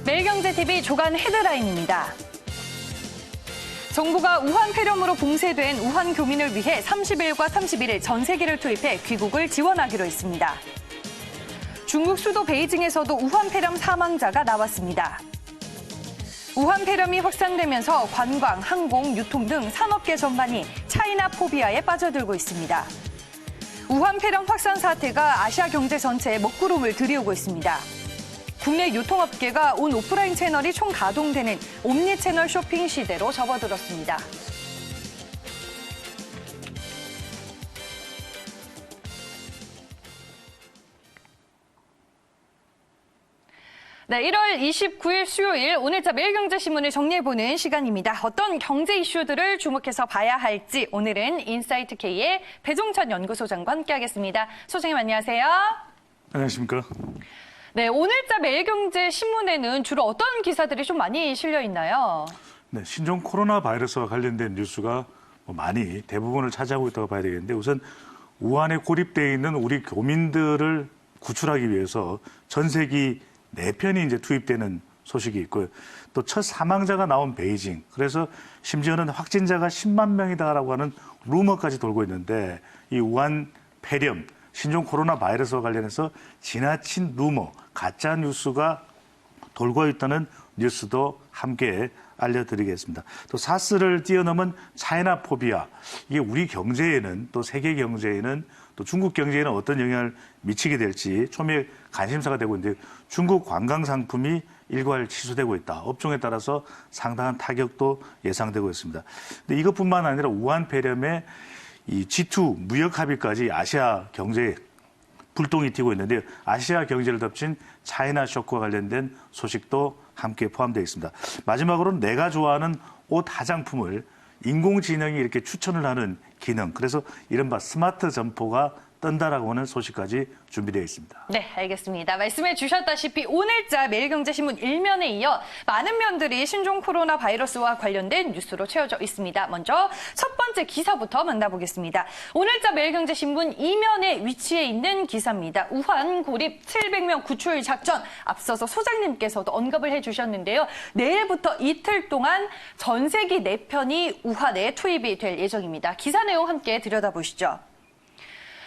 매일경제TV 조간 헤드라인입니다. 정부가 우한 폐렴으로 봉쇄된 우한 교민을 위해 30일과 31일 전세기를 투입해 귀국을 지원하기로 했습니다. 중국 수도 베이징에서도 우한 폐렴 사망자가 나왔습니다. 우한 폐렴이 확산되면서 관광, 항공, 유통 등 산업계 전반이 차이나 포비아에 빠져들고 있습니다. 우한 폐렴 확산 사태가 아시아 경제 전체에 먹구름을 들이우고 있습니다. 국내 유통업계가 온 오프라인 채널이 총가동되는 옴니채널 쇼핑 시대로 접어들었습니다. 네, 1월 29일 수요일 오늘자 매일경제신문을 정리해보는 시간입니다. 어떤 경제 이슈들을 주목해서 봐야 할지 오늘은 인사이트K의 배종찬 연구소장과 함께하겠습니다. 소장님 안녕하세요. 안녕하십니까. 네, 오늘자 매일경제신문에는 주로 어떤 기사들이 좀 많이 실려 있나요? 네, 신종 코로나 바이러스와 관련된 뉴스가 많이 대부분을 차지하고 있다고 봐야 되겠는데 우선 우한에 고립되어 있는 우리 교민들을 구출하기 위해서 전세기 4편이 이제 투입되는 소식이 있고요. 또 첫 사망자가 나온 베이징. 그래서 심지어는 확진자가 10만 명이다라고 하는 루머까지 돌고 있는데 이 우한 폐렴, 신종 코로나 바이러스와 관련해서 지나친 루머, 가짜 뉴스가 돌고 있다는 뉴스도 함께 알려드리겠습니다. 또 사스를 뛰어넘은 차이나 포비아, 이게 우리 경제에는 또 세계 경제에는 또 중국 경제에는 어떤 영향을 미치게 될지 초미의 관심사가 되고 있는데 중국 관광 상품이 일괄 취소되고 있다. 업종에 따라서 상당한 타격도 예상되고 있습니다. 근데 이것뿐만 아니라 우한 폐렴의 이 G2 무역 합의까지 아시아 경제에 불똥이 튀고 있는데요. 아시아 경제를 덮친 차이나 쇼크와 관련된 소식도 함께 포함되어 있습니다. 마지막으로는 내가 좋아하는 옷 화장품을 인공지능이 이렇게 추천을 하는 기능, 그래서 이른바 스마트 점포가 뜬다라고 하는 소식까지 준비되어 있습니다. 네, 알겠습니다. 말씀해 주셨다시피 오늘자 매일경제신문 1면에 이어 많은 면들이 신종 코로나 바이러스와 관련된 뉴스로 채워져 있습니다. 먼저 첫 번째 기사부터 만나보겠습니다. 오늘자 매일경제신문 2면에 위치해 있는 기사입니다. 우한 고립 700명 구출 작전, 앞서서 소장님께서도 언급을 해주셨는데요. 내일부터 이틀 동안 전세기 4편이 우한에 투입이 될 예정입니다. 기사 내용 함께 들여다보시죠.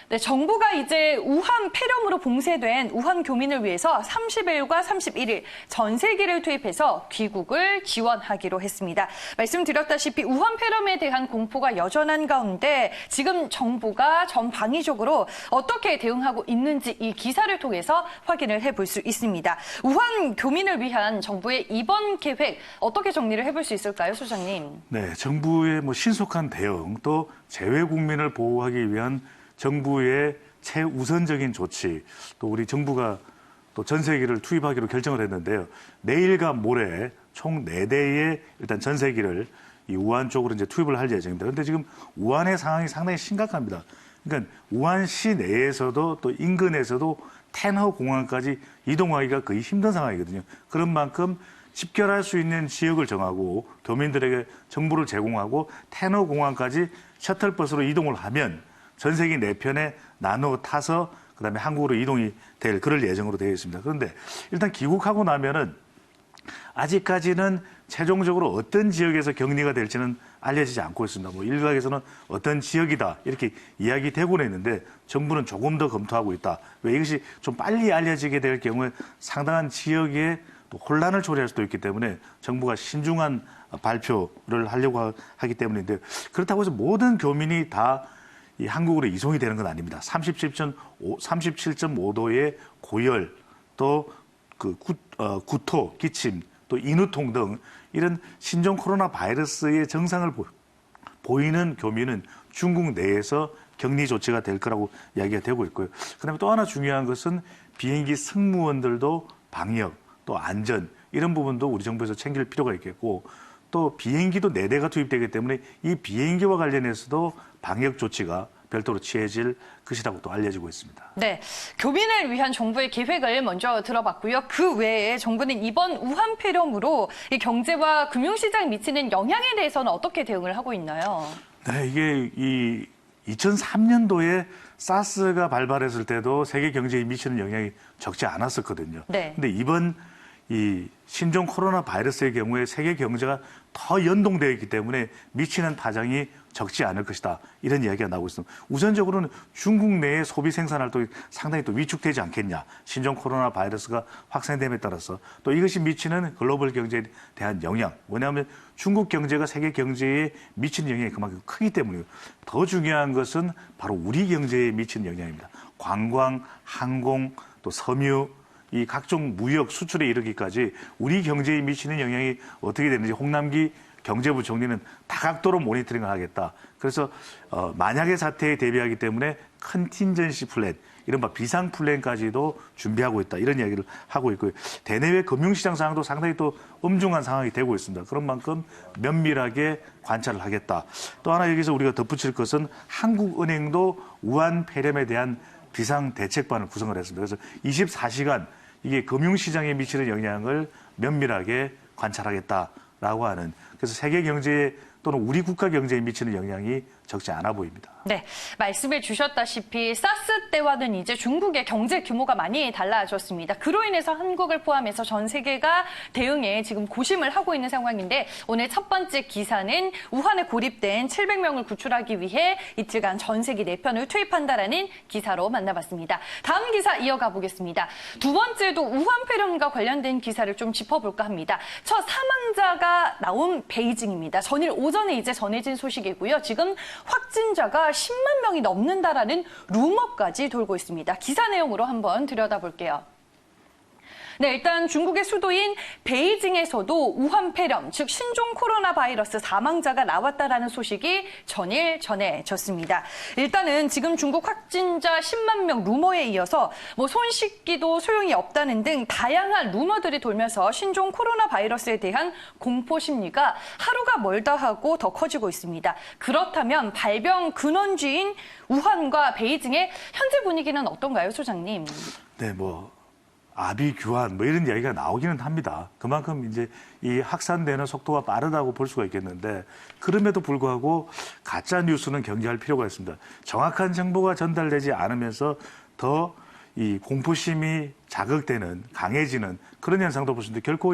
네, 정부가 이제 우한 폐렴으로 봉쇄된 우한 교민을 위해서 30일과 31일 전세기를 투입해서 귀국을 지원하기로 했습니다. 말씀드렸다시피 우한 폐렴에 대한 공포가 여전한 가운데 지금 정부가 전방위적으로 어떻게 대응하고 있는지 이 기사를 통해서 확인을 해볼 수 있습니다. 우한 교민을 위한 정부의 이번 계획 어떻게 정리를 해볼 수 있을까요, 소장님? 네, 정부의 신속한 대응 또 재외 국민을 보호하기 위한 정부의 최우선적인 조치, 또 우리 정부가 또 전세기를 투입하기로 결정을 했는데요. 내일과 모레 총 4대의 일단 전세기를 이 우한 쪽으로 이제 투입을 할 예정입니다. 그런데 지금 우한의 상황이 상당히 심각합니다. 그러니까 우한시 내에서도 또 인근에서도 텐허 공항까지 이동하기가 거의 힘든 상황이거든요. 그런 만큼 집결할 수 있는 지역을 정하고 교민들에게 정보를 제공하고 텐허 공항까지 셔틀버스로 이동을 하면 전세기 4편에 나눠 타서 그다음에 한국으로 이동이 될 그럴 예정으로 되어 있습니다. 그런데 일단 귀국하고 나면은 아직까지는 최종적으로 어떤 지역에서 격리가 될지는 알려지지 않고 있습니다. 일각에서는 어떤 지역이다 이렇게 이야기되고는 있는데 정부는 조금 더 검토하고 있다. 왜 이것이 좀 빨리 알려지게 될 경우에 상당한 지역에 또 혼란을 초래할 수도 있기 때문에 정부가 신중한 발표를 하려고 하기 때문인데 그렇다고 해서 모든 교민이 다 이 한국으로 이송이 되는 건 아닙니다. 37.5도의 고열, 또 구토, 기침, 또 인후통 등 이런 신종 코로나 바이러스의 증상을 보이는 교민은 중국 내에서 격리 조치가 될 거라고 이야기가 되고 있고요. 그다음에 또 하나 중요한 것은 비행기 승무원들도 방역, 또 안전 이런 부분도 우리 정부에서 챙길 필요가 있겠고 또 비행기도 4대가 투입되기 때문에 이 비행기와 관련해서도 방역 조치가 별도로 취해질 것이라고 또 알려지고 있습니다. 네, 교민을 위한 정부의 계획을 먼저 들어봤고요. 그 외에 정부는 이번 우한 폐렴으로 이 경제와 금융시장에 미치는 영향에 대해서는 어떻게 대응을 하고 있나요? 네, 이게 이 2003년도에 사스가 발발했을 때도 세계 경제에 미치는 영향이 적지 않았었거든요. 네. 근데 이번 이 신종 코로나 바이러스의 경우에 세계 경제가 더 연동되어 있기 때문에 미치는 타장이 적지 않을 것이다. 이런 이야기가 나오고 있습니다. 우선적으로는 중국 내의 소비 생산 활동이 상당히 또 위축되지 않겠냐. 신종 코로나 바이러스가 확산됨에 따라서 또 이것이 미치는 글로벌 경제에 대한 영향. 뭐냐면 중국 경제가 세계 경제에 미치는 영향이 그만큼 크기 때문이에요. 더 중요한 것은 바로 우리 경제에 미치는 영향입니다. 관광, 항공, 또 섬유, 이 각종 무역 수출에 이르기까지 우리 경제에 미치는 영향이 어떻게 되는지 홍남기 경제부 총리는 다각도로 모니터링을 하겠다. 그래서 만약의 사태에 대비하기 때문에 컨틴전시 플랜, 이른바 비상 플랜까지도 준비하고 있다. 이런 이야기를 하고 있고요. 대내외 금융시장 상황도 상당히 또 엄중한 상황이 되고 있습니다. 그런 만큼 면밀하게 관찰을 하겠다. 또 하나 여기서 우리가 덧붙일 것은 한국은행도 우한 폐렴에 대한 비상 대책반을 구성을 했습니다. 그래서 24시간 이게 금융시장에 미치는 영향을 면밀하게 관찰하겠다라고 하는, 그래서 세계 경제에 또는 우리 국가 경제에 미치는 영향이 적지 않아 보입니다. 네, 말씀해 주셨다시피 사스 때와는 이제 중국의 경제 규모가 많이 달라졌습니다. 그로 인해서 한국을 포함해서 전 세계가 대응에 지금 고심을 하고 있는 상황인데, 오늘 첫 번째 기사는 우한에 고립된 700명을 구출하기 위해 이틀간 전세기 4편을 투입한다라는 기사로 만나봤습니다. 다음 기사 이어가 보겠습니다. 두 번째도 우한 폐렴과 관련된 기사를 좀 짚어볼까 합니다. 첫 사망자가 나온 베이징입니다. 전일 오전에 이제 전해진 소식이고요. 지금 확진자가 10만 명이 넘는다라는 루머까지 돌고 있습니다. 기사 내용으로 한번 들여다볼게요. 네, 일단 중국의 수도인 베이징에서도 우한 폐렴, 즉 신종 코로나 바이러스 사망자가 나왔다라는 소식이 전일 전해졌습니다. 일단은 지금 중국 확진자 10만 명 루머에 이어서 손 씻기도 소용이 없다는 등 다양한 루머들이 돌면서 신종 코로나 바이러스에 대한 공포 심리가 하루가 멀다 하고 더 커지고 있습니다. 그렇다면 발병 근원지인 우한과 베이징의 현재 분위기는 어떤가요, 소장님? 네, 아비규환 이런 이야기가 나오기는 합니다. 그만큼 이제 이 확산되는 속도가 빠르다고 볼 수가 있겠는데, 그럼에도 불구하고 가짜 뉴스는 경계할 필요가 있습니다. 정확한 정보가 전달되지 않으면서 더 이 공포심이 자극되는, 강해지는 그런 현상도 볼 수 있는데, 결코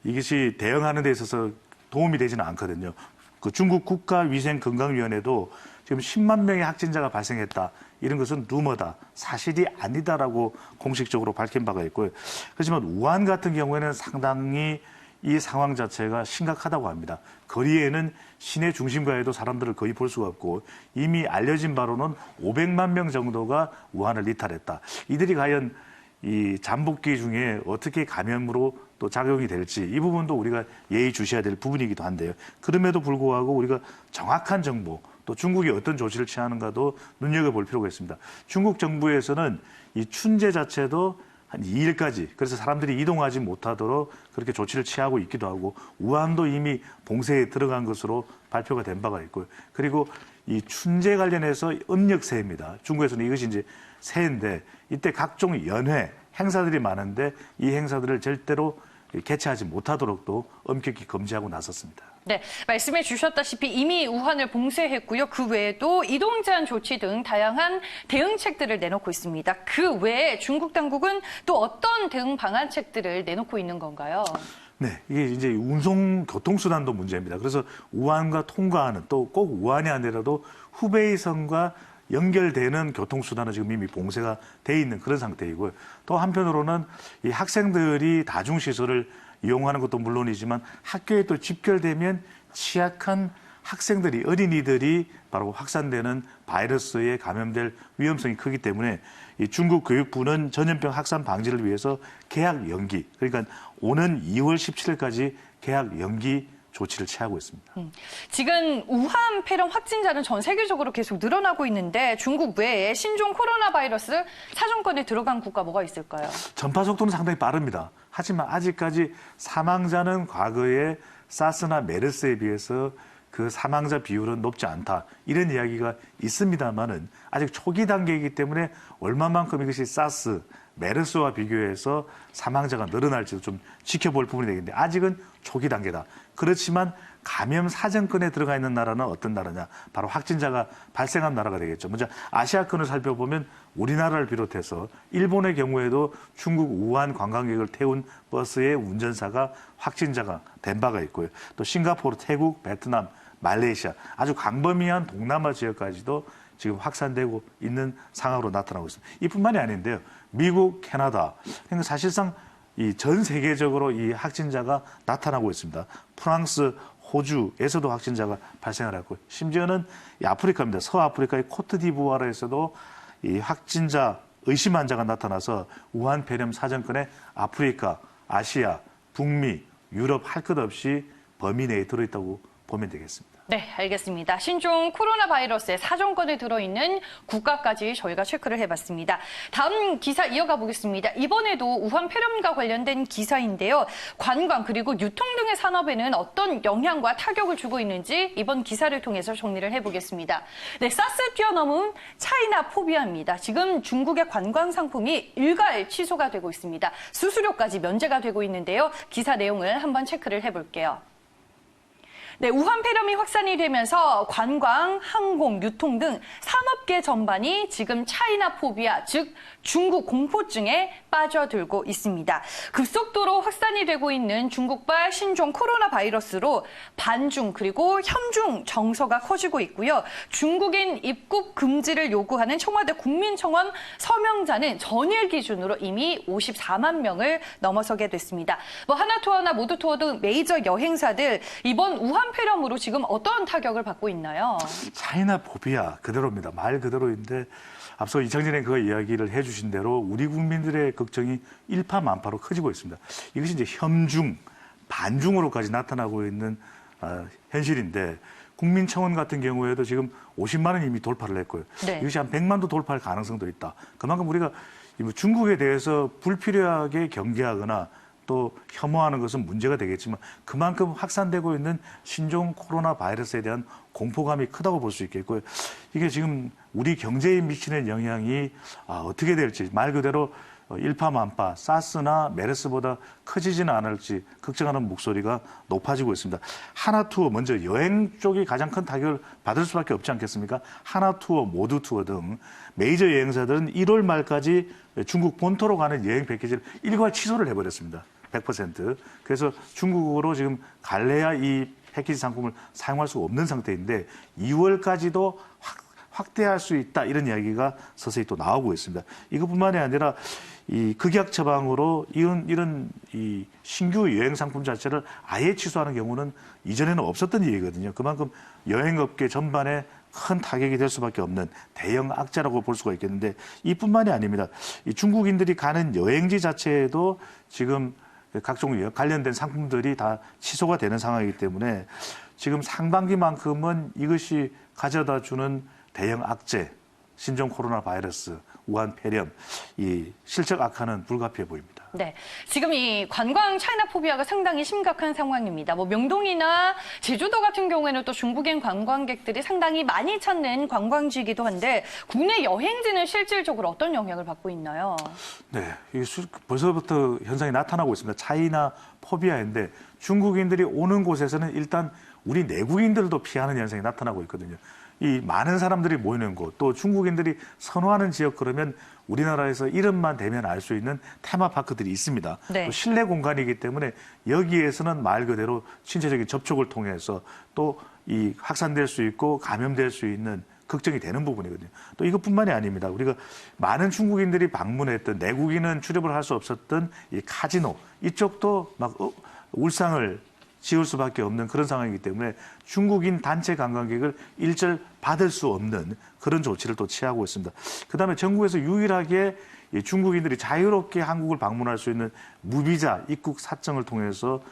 이것이 대응하는 데 있어서 도움이 되지는 않거든요. 그 중국 국가위생건강위원회도 지금 10만 명의 확진자가 발생했다. 이런 것은 루머다, 사실이 아니다라고 공식적으로 밝힌 바가 있고요. 하지만 우한 같은 경우에는 상당히 이 상황 자체가 심각하다고 합니다. 거리에는 시내 중심가에도 사람들을 거의 볼 수가 없고, 이미 알려진 바로는 500만 명 정도가 우한을 이탈했다. 이들이 과연 이 잠복기 중에 어떻게 감염으로 또 작용이 될지, 이 부분도 우리가 예의주시해야 될 부분이기도 한데요. 그럼에도 불구하고 우리가 정확한 정보, 또 중국이 어떤 조치를 취하는가도 눈여겨볼 필요가 있습니다. 중국 정부에서는 이 춘제 자체도 한 2일까지, 그래서 사람들이 이동하지 못하도록 그렇게 조치를 취하고 있기도 하고, 우한도 이미 봉쇄에 들어간 것으로 발표가 된 바가 있고요. 그리고 이 춘제 관련해서 음력새해입니다. 중국에서는 이것이 이제 새해인데, 이때 각종 연회, 행사들이 많은데 이 행사들을 절대로 개최하지 못하도록 또 엄격히 금지하고 나섰습니다. 네, 말씀해 주셨다시피 이미 우한을 봉쇄했고요. 그 외에도 이동 제한 조치 등 다양한 대응책들을 내놓고 있습니다. 그 외에 중국 당국은 또 어떤 대응 방안책들을 내놓고 있는 건가요? 네, 이게 이제 운송 교통수단도 문제입니다. 그래서 우한과 통과하는, 또 꼭 우한이 아니라도 후베이성과 연결되는 교통수단은 지금 이미 봉쇄가 돼 있는 그런 상태이고요. 또 한편으로는 이 학생들이 다중시설을 이용하는 것도 물론이지만 학교에 또 집결되면 취약한 학생들이, 어린이들이 바로 확산되는 바이러스에 감염될 위험성이 크기 때문에 이 중국 교육부는 전염병 확산 방지를 위해서 개학 연기, 그러니까 오는 2월 17일까지 개학 연기 조치를 취하고 있습니다. 지금 우한 폐렴 확진자는 전 세계적으로 계속 늘어나고 있는데, 중국 외에 신종 코로나 바이러스 사정권에 들어간 국가 뭐가 있을까요? 전파 속도는 상당히 빠릅니다. 하지만 아직까지 사망자는 과거에 사스나 메르스에 비해서 그 사망자 비율은 높지 않다. 이런 이야기가 있습니다만은 아직 초기 단계이기 때문에 얼마만큼 이것이 사스, 메르스와 비교해서 사망자가 늘어날지도 좀 지켜볼 부분이 되겠는데 아직은 초기 단계다. 그렇지만 감염 사정권에 들어가 있는 나라는 어떤 나라냐? 바로 확진자가 발생한 나라가 되겠죠. 먼저 아시아권을 살펴보면 우리나라를 비롯해서 일본의 경우에도 중국 우한 관광객을 태운 버스의 운전사가 확진자가 된 바가 있고요. 또 싱가포르, 태국, 베트남, 말레이시아 아주 광범위한 동남아 지역까지도 지금 확산되고 있는 상황으로 나타나고 있습니다. 이뿐만이 아닌데요. 미국, 캐나다, 그러니까 사실상 이 전 세계적으로 이 확진자가 나타나고 있습니다. 프랑스, 호주에서도 확진자가 발생을 했고, 심지어는 이 아프리카입니다. 서아프리카의 코트디부아르에서도 이 확진자 의심 환자가 나타나서 우한 폐렴 사정권에 아프리카, 아시아, 북미, 유럽 할 것 없이 범위 내에 들어있다고 보면 되겠습니다. 네, 알겠습니다. 신종 코로나 바이러스의 사정권에 들어있는 국가까지 저희가 체크를 해봤습니다. 다음 기사 이어가 보겠습니다. 이번에도 우한 폐렴과 관련된 기사인데요. 관광 그리고 유통 등의 산업에는 어떤 영향과 타격을 주고 있는지 이번 기사를 통해서 정리를 해보겠습니다. 네, 사스 뛰어넘은 차이나 포비아입니다. 지금 중국의 관광 상품이 일괄 취소가 되고 있습니다. 수수료까지 면제가 되고 있는데요. 기사 내용을 한번 체크를 해볼게요. 네, 우한 폐렴이 확산이 되면서 관광, 항공, 유통 등 산업계 전반이 지금 차이나 포비아, 즉 중국 공포증에 빠져들고 있습니다. 급속도로 확산이 되고 있는 중국발 신종 코로나 바이러스로 반중 그리고 현중 정서가 커지고 있고요. 중국인 입국 금지를 요구하는 청와대 국민청원 서명자는 전일 기준으로 이미 54만 명을 넘어서게 됐습니다. 하나투어나 모두투어 등 메이저 여행사들 이번 우한 폐렴으로 지금 어떤 타격을 받고 있나요? 차이나 포비아 그대로입니다. 말 그대로인데 앞서 이창진의 그 이야기를 해주신 대로 우리 국민들의 걱정이 일파만파로 커지고 있습니다. 이것이 이제 현중, 반중으로까지 나타나고 있는 현실인데 국민청원 같은 경우에도 지금 50만 원 이미 돌파를 했고요. 네. 이것이 한 100만도 돌파할 가능성도 있다. 그만큼 우리가 중국에 대해서 불필요하게 경계하거나 또 혐오하는 것은 문제가 되겠지만 그만큼 확산되고 있는 신종 코로나 바이러스에 대한 공포감이 크다고 볼 수 있겠고요. 이게 지금 우리 경제에 미치는 영향이 어떻게 될지 말 그대로 일파만파 사스나 메르스보다 커지지는 않을지 걱정하는 목소리가 높아지고 있습니다. 하나투어 먼저 여행 쪽이 가장 큰 타격을 받을 수밖에 없지 않겠습니까? 하나투어, 모두투어 등 메이저 여행사들은 1월 말까지 중국 본토로 가는 여행 패키지를 일괄 취소를 해버렸습니다. 100%. 그래서 중국으로 지금 갈래야 이 패키지 상품을 사용할 수가 없는 상태인데 2월까지도 확대할 수 있다 이런 이야기가 서서히 또 나오고 있습니다. 이것뿐만이 아니라 이 극약 처방으로 이런 이 신규 여행 상품 자체를 아예 취소하는 경우는 이전에는 없었던 일이거든요. 그만큼 여행업계 전반에 큰 타격이 될 수밖에 없는 대형 악재라고 볼 수가 있겠는데 이뿐만이 아닙니다. 이 중국인들이 가는 여행지 자체에도 지금 각종 관련된 상품들이 다 취소가 되는 상황이기 때문에 지금 상반기만큼은 이것이 가져다 주는 대형 악재, 신종 코로나 바이러스, 우한 폐렴, 이 실적 악화는 불가피해 보입니다. 네, 지금 이 관광 차이나 포비아가 상당히 심각한 상황입니다. 명동이나 제주도 같은 경우에는 또 중국인 관광객들이 상당히 많이 찾는 관광지이기도 한데 국내 여행지는 실질적으로 어떤 영향을 받고 있나요? 네, 벌써부터 현상이 나타나고 있습니다. 차이나 포비아인데 중국인들이 오는 곳에서는 일단 우리 내국인들도 피하는 현상이 나타나고 있거든요. 이 많은 사람들이 모이는 곳, 또 중국인들이 선호하는 지역 그러면 우리나라에서 이름만 대면 알 수 있는 테마파크들이 있습니다. 네. 또 실내 공간이기 때문에 여기에서는 말 그대로 신체적인 접촉을 통해서 또 이 확산될 수 있고 감염될 수 있는 걱정이 되는 부분이거든요. 또 이것뿐만이 아닙니다. 우리가 많은 중국인들이 방문했던 내국인은 출입을 할 수 없었던 이 카지노 이쪽도 막 울상을 지을 수밖에 없는 그런 상황이기 때문에 중국인 단체 관광객을 일절 받을 수 없는 그런 조치를 또 취하고 있습니다. 그다음에 전국에서 유일하게 중국인들이 자유롭게 한국을 방문할 수 있는 무비자 입국 사정을 통해서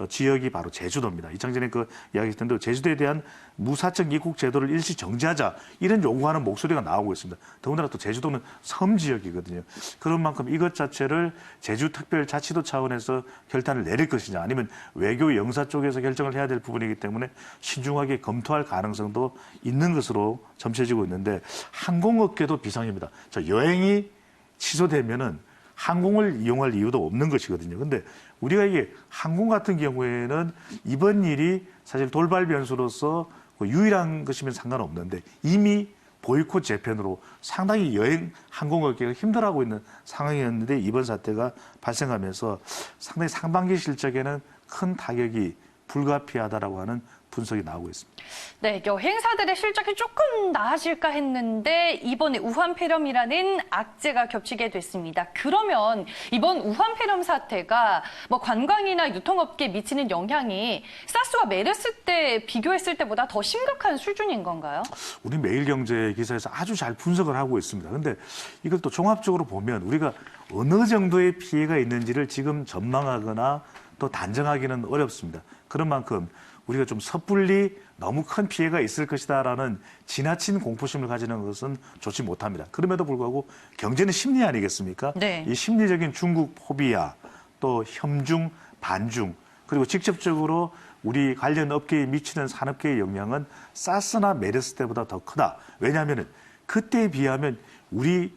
지역이 바로 제주도입니다. 이창진의 그 이야기했던데 제주도에 대한 무사청 입국 제도를 일시 정지하자 이런 요구하는 목소리가 나오고 있습니다. 더군다나 또 제주도는 섬 지역이거든요. 그런 만큼 이것 자체를 제주특별자치도 차원에서 결단을 내릴 것이냐 아니면 외교 영사 쪽에서 결정을 해야 될 부분이기 때문에 신중하게 검토할 가능성도 있는 것으로 점쳐지고 있는데 항공업계도 비상입니다. 여행이 취소되면은 항공을 이용할 이유도 없는 것이거든요. 근데 우리가 이게 항공 같은 경우에는 이번 일이 사실 돌발 변수로서 유일한 것이면 상관없는데 이미 보이콧 재편으로 상당히 여행 항공업계가 힘들어하고 있는 상황이었는데 이번 사태가 발생하면서 상당히 상반기 실적에는 큰 타격이 불가피하다라고 하는 분석이 나오고 있습니다. 네, 여행사들의 실적이 조금 나아질까 했는데 이번에 우한폐렴이라는 악재가 겹치게 됐습니다. 그러면 이번 우한폐렴 사태가 뭐 관광이나 유통업계에 미치는 영향이 사스와 메르스 때 비교했을 때보다 더 심각한 수준인 건가요? 우리 매일경제 기사에서 아주 잘 분석을 하고 있습니다. 그런데 이걸 또 종합적으로 보면 우리가 어느 정도의 피해가 있는지를 지금 전망하거나 또 단정하기는 어렵습니다. 그런 만큼 우리가 좀 섣불리 너무 큰 피해가 있을 것이다라는 지나친 공포심을 가지는 것은 좋지 못합니다. 그럼에도 불구하고 경제는 심리 아니겠습니까? 네. 이 심리적인 중국 포비아, 또 협중, 반중, 그리고 직접적으로 우리 관련 업계에 미치는 산업계의 영향은 사스나 메르스 때보다 더 크다. 왜냐하면 그때에 비하면 우리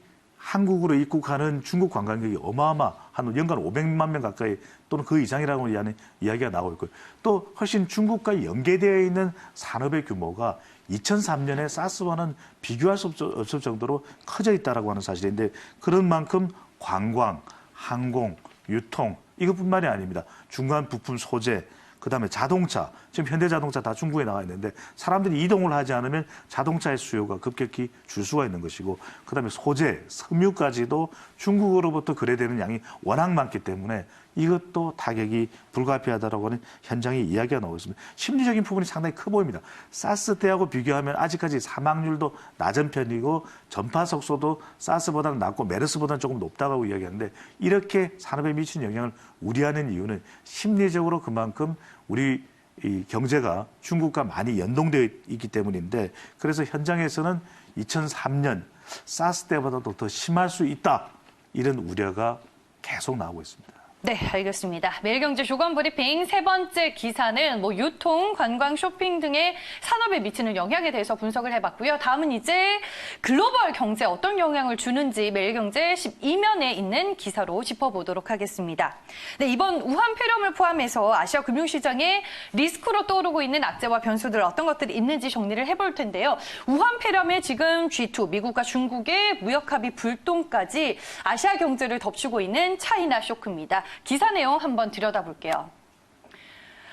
한국으로 입국하는 중국 관광객이 어마어마한 연간 500만 명 가까이 또는 그 이상이라고 하는 이야기가 나오고 있고요. 또 훨씬 중국과 연계되어 있는 산업의 규모가 2003년에 사스와는 비교할 수 없을 정도로 커져 있다고 하는 사실인데 그런 만큼 관광, 항공, 유통 이것뿐만이 아닙니다. 중간 부품 소재, 그다음에 자동차, 지금 현대자동차 다 중국에 나와 있는데 사람들이 이동을 하지 않으면 자동차의 수요가 급격히 줄 수가 있는 것이고 그다음에 소재, 섬유까지도 중국으로부터 거래되는 양이 워낙 많기 때문에 이것도 타격이 불가피하다라고 하는 현장의 이야기가 나오고 있습니다. 심리적인 부분이 상당히 커 보입니다. 사스 때하고 비교하면 아직까지 사망률도 낮은 편이고 전파 속소도 사스보다는 낮고 메르스보다는 조금 높다고 이야기하는데 이렇게 산업에 미치는 영향을 우려하는 이유는 심리적으로 그만큼 우리 이 경제가 중국과 많이 연동되어 있기 때문인데 그래서 현장에서는 2003년 사스 때보다도 더 심할 수 있다 이런 우려가 계속 나오고 있습니다. 네, 알겠습니다. 매일경제 주간브리핑 세 번째 기사는 유통, 관광, 쇼핑 등의 산업에 미치는 영향에 대해서 분석을 해봤고요. 다음은 이제 글로벌 경제에 어떤 영향을 주는지 매일경제 12면에 있는 기사로 짚어보도록 하겠습니다. 네, 이번 우한폐렴을 포함해서 아시아 금융시장에 리스크로 떠오르고 있는 악재와 변수들 어떤 것들이 있는지 정리를 해볼 텐데요. 우한폐렴에 지금 G2, 미국과 중국의 무역합의 불똥까지 아시아 경제를 덮치고 있는 차이나 쇼크입니다. 기사 내용 한번 들여다볼게요.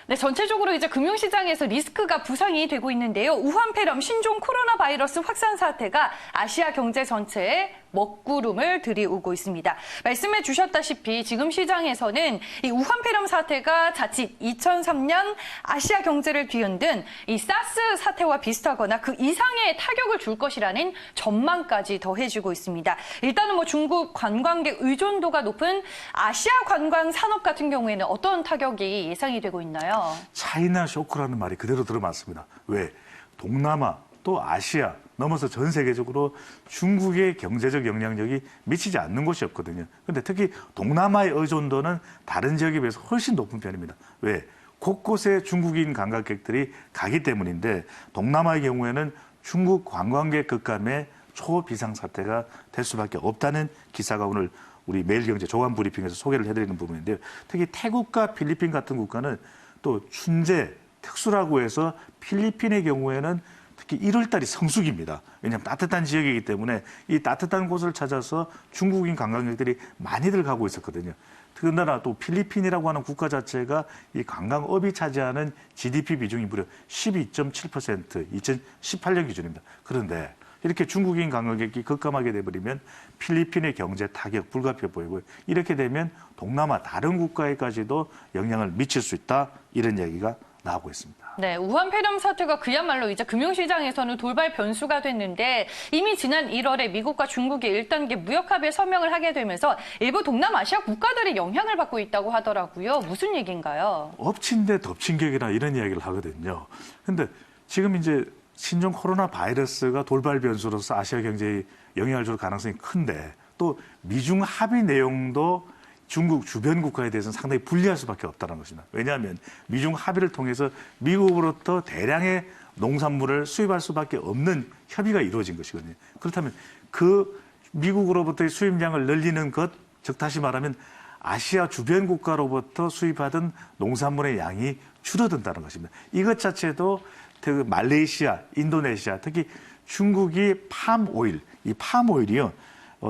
네, 전체적으로 이제 금융시장에서 리스크가 부상이 되고 있는데요. 우한폐렴 신종 코로나 바이러스 확산 사태가 아시아 경제 전체에 먹구름을 들이우고 있습니다. 말씀해 주셨다시피 지금 시장에서는 이 우한폐렴 사태가 자칫 2003년 아시아 경제를 뒤흔든 이 사스 사태와 비슷하거나 그 이상의 타격을 줄 것이라는 전망까지 더해지고 있습니다. 일단은 중국 관광객 의존도가 높은 아시아 관광 산업 같은 경우에는 어떤 타격이 예상이 되고 있나요? 차이나 쇼크라는 말이 그대로 들어맞습니다. 왜? 동남아 또 아시아 넘어서 전 세계적으로 중국의 경제적 영향력이 미치지 않는 곳이 없거든요. 그런데 특히 동남아의 의존도는 다른 지역에 비해서 훨씬 높은 편입니다. 왜? 곳곳에 중국인 관광객들이 가기 때문인데 동남아의 경우에는 중국 관광객 급감에 초비상사태가 될 수밖에 없다는 기사가 오늘 우리 매일경제 조간브리핑에서 소개를 해드리는 부분인데요. 특히 태국과 필리핀 같은 국가는 또 춘제, 특수라고 해서 필리핀의 경우에는 특히 1월 달이 성수기입니다. 왜냐하면 따뜻한 지역이기 때문에 이 따뜻한 곳을 찾아서 중국인 관광객들이 많이들 가고 있었거든요. 더군다나 또 필리핀이라고 하는 국가 자체가 이 관광업이 차지하는 GDP 비중이 무려 12.7%, 2018년 기준입니다. 그런데 이렇게 중국인 관광객이 급감하게 돼버리면 필리핀의 경제 타격 불가피해 보이고요. 이렇게 되면 동남아 다른 국가에까지도 영향을 미칠 수 있다. 이런 얘기가 나오고 있습니다. 네, 우한폐렴 사태가 그야말로 이제 금융시장에서는 돌발 변수가 됐는데 이미 지난 1월에 미국과 중국이 1단계 무역합의 서명을 하게 되면서 일부 동남아시아 국가들이 영향을 받고 있다고 하더라고요. 무슨 얘기인가요? 엎친 데 덮친 격이나 이런 이야기를 하거든요. 근데 지금 이제 신종 코로나 바이러스가 돌발 변수로서 아시아 경제에 영향을 줄 가능성이 큰데 또 미중 합의 내용도 중국 주변 국가에 대해서는 상당히 불리할 수밖에 없다는 것입니다. 왜냐하면 미중 합의를 통해서 미국으로부터 대량의 농산물을 수입할 수밖에 없는 협의가 이루어진 것이거든요. 그렇다면 그 미국으로부터의 수입량을 늘리는 것 즉 다시 말하면 아시아 주변 국가로부터 수입하던 농산물의 양이 줄어든다는 것입니다. 이것 자체도 말레이시아, 인도네시아, 특히 중국이 팜오일, 이 팜오일이요.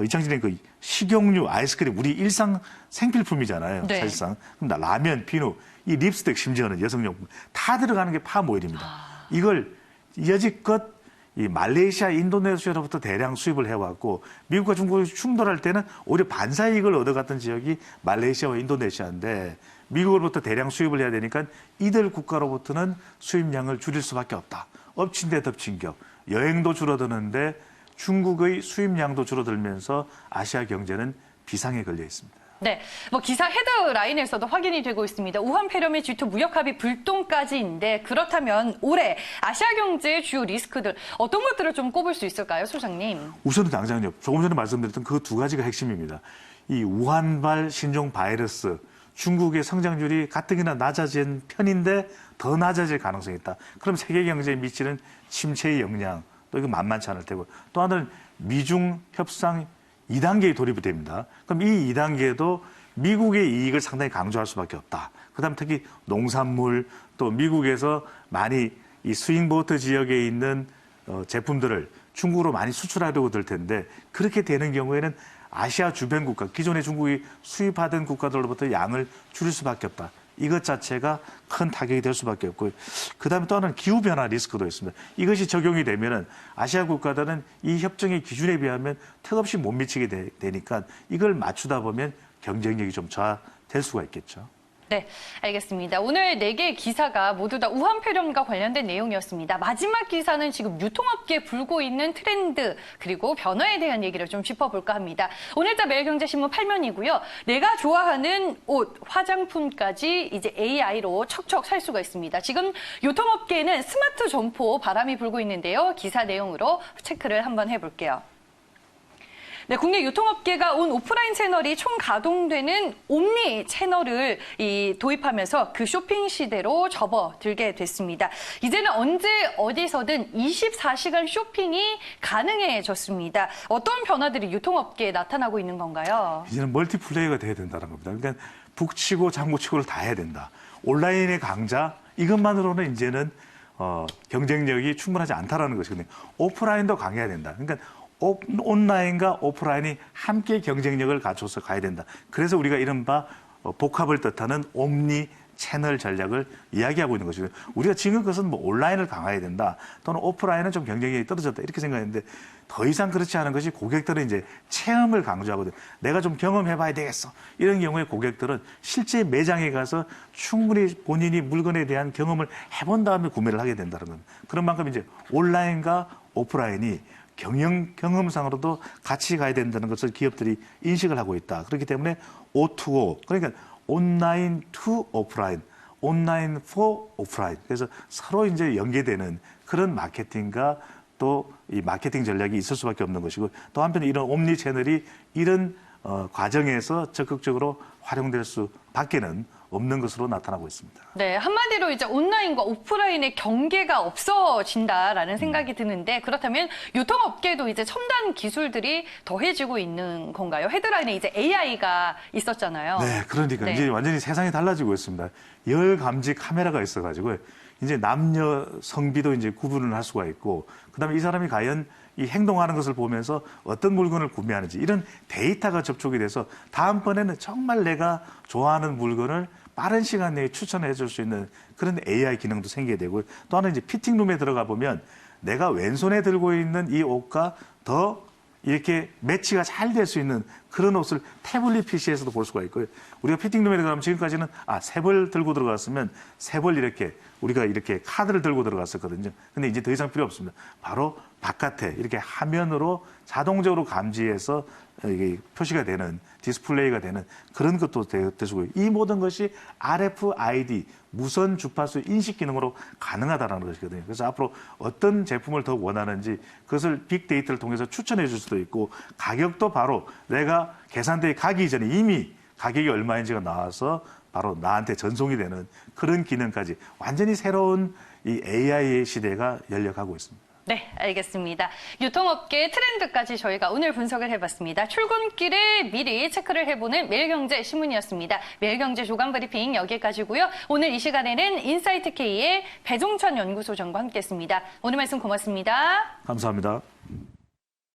이창진의 그 식용유, 아이스크림, 우리 일상 생필품이잖아요. 네. 사실상. 그럼 라면, 비누, 이 립스틱, 심지어는 여성용품 다 들어가는 게 팜오일입니다. 이걸 여지껏 이 말레이시아, 인도네시아로부터 대량 수입을 해왔고 미국과 중국이 충돌할 때는 오히려 반사이익을 얻어갔던 지역이 말레이시아와 인도네시아인데 미국으로부터 대량 수입을 해야 되니까 이들 국가로부터는 수입량을 줄일 수밖에 없다. 엎친 데 덮친 격. 여행도 줄어드는데 중국의 수입량도 줄어들면서 아시아 경제는 비상에 걸려 있습니다. 네, 기사 헤드라인에서도 확인이 되고 있습니다. 우한 폐렴의 G2 무역 합의 불똥까지인데 그렇다면 올해 아시아 경제의 주요 리스크들 어떤 것들을 좀 꼽을 수 있을까요, 소장님? 우선은 당장요. 조금 전에 말씀드렸던 그 두 가지가 핵심입니다. 이 우한발 신종 바이러스, 중국의 성장률이 가뜩이나 낮아진 편인데 더 낮아질 가능성이 있다. 그럼 세계 경제에 미치는 침체의 영향, 또 이거 만만치 않을 테고 또 하나는 미중 협상 2단계에 돌입이 됩니다. 그럼 이 2단계도 미국의 이익을 상당히 강조할 수밖에 없다. 그다음 특히 농산물 또 미국에서 많이 이 스윙보트 지역에 있는 제품들을 중국으로 많이 수출하려고 들 텐데 그렇게 되는 경우에는 아시아 주변 국가, 기존에 중국이 수입하던 국가들로부터 양을 줄일 수밖에 없다. 이것 자체가 큰 타격이 될 수밖에 없고요. 그다음에 또 하나는 기후변화 리스크도 있습니다. 이것이 적용이 되면은 아시아 국가들은 이 협정의 기준에 비하면 턱없이 못 미치게 되니까 이걸 맞추다 보면 경쟁력이 좀 저하될 수가 있겠죠. 네, 알겠습니다. 오늘 4개의 기사가 모두 다 우한 폐렴과 관련된 내용이었습니다. 마지막 기사는 지금 유통업계에 불고 있는 트렌드 그리고 변화에 대한 얘기를 좀 짚어볼까 합니다. 오늘자 매일경제신문 8면이고요. 내가 좋아하는 옷, 화장품까지 이제 AI로 척척 살 수가 있습니다. 지금 유통업계에는 스마트 점포 바람이 불고 있는데요. 기사 내용으로 체크를 한번 해볼게요. 네, 국내 유통업계가 온 오프라인 채널이 총 가동되는 옴니 채널을 도입하면서 그 쇼핑 시대로 접어들게 됐습니다. 이제는 언제 어디서든 24시간 쇼핑이 가능해졌습니다. 어떤 변화들이 유통업계에 나타나고 있는 건가요? 이제는 멀티플레이가 돼야 된다는 겁니다. 그러니까 북치고 장구치고를 다 해야 된다. 온라인의 강자 이것만으로는 이제는 경쟁력이 충분하지 않다라는 것이거든요. 오프라인도 강해야 된다. 그러니까 온라인과 오프라인이 함께 경쟁력을 갖춰서 가야 된다. 그래서 우리가 이른바 복합을 뜻하는 옴니 채널 전략을 이야기하고 있는 것이고요. 우리가 지금 그것은 온라인을 강화해야 된다. 또는 오프라인은 좀 경쟁력이 떨어졌다. 이렇게 생각했는데 더 이상 그렇지 않은 것이 고객들은 이제 체험을 강조하거든. 내가 좀 경험해봐야 되겠어. 이런 경우에 고객들은 실제 매장에 가서 충분히 본인이 물건에 대한 경험을 해본 다음에 구매를 하게 된다는 겁니다. 그런 만큼 이제 온라인과 오프라인이 경험상으로도 같이 가야 된다는 것을 기업들이 인식을 하고 있다. 그렇기 때문에 O2O, 그러니까 온라인 투 오프라인, 온라인 포 오프라인. 그래서 서로 이제 연계되는 그런 마케팅과 또 이 마케팅 전략이 있을 수밖에 없는 것이고 또 한편 이런 옴니 채널이 이런 과정에서 적극적으로 활용될 수밖에는 없는 것으로 나타나고 있습니다. 네, 한마디로 이제 온라인과 오프라인의 경계가 없어진다라는 생각이 드는데 그렇다면 유통업계도 이제 첨단 기술들이 더해지고 있는 건가요? 헤드라인에 이제 AI가 있었잖아요. 네, 그러니까 네. 이제 완전히 세상이 달라지고 있습니다. 열 감지 카메라가 있어가지고 이제 남녀 성비도 이제 구분을 할 수가 있고 그다음에 이 사람이 과연 이 행동하는 것을 보면서 어떤 물건을 구매하는지 이런 데이터가 접촉이 돼서 다음번에는 정말 내가 좋아하는 물건을 빠른 시간 내에 추천해 줄 수 있는 그런 AI 기능도 생기게 되고 또 하나 이제 피팅룸에 들어가 보면 내가 왼손에 들고 있는 이 옷과 더 이렇게 매치가 잘 될 수 있는 그런 옷을 태블릿 PC에서도 볼 수가 있고요. 우리가 피팅룸에 들어가면 지금까지는 세 벌 들고 들어갔으면 세 벌 이렇게 우리가 이렇게 카드를 들고 들어갔었거든요. 근데 이제 더 이상 필요 없습니다. 바로 바깥에 이렇게 화면으로 자동적으로 감지해서 이게 표시가 되는 디스플레이가 되는 그런 것도 되시고요. 이 모든 것이 RFID 무선 주파수 인식 기능으로 가능하다는 것이거든요. 그래서 앞으로 어떤 제품을 더 원하는지 그것을 빅데이터를 통해서 추천해 줄 수도 있고 가격도 바로 내가 계산대에 가기 전에 이미 가격이 얼마인지가 나와서 바로 나한테 전송이 되는 그런 기능까지 완전히 새로운 이 AI의 시대가 열려가고 있습니다. 네, 알겠습니다. 유통업계 트렌드까지 저희가 오늘 분석을 해봤습니다. 출근길에 미리 체크를 해보는 매일경제신문이었습니다. 매일경제 조간 브리핑 여기까지고요. 오늘 이 시간에는 인사이트K의 배종천 연구소장과 함께했습니다. 오늘 말씀 고맙습니다. 감사합니다.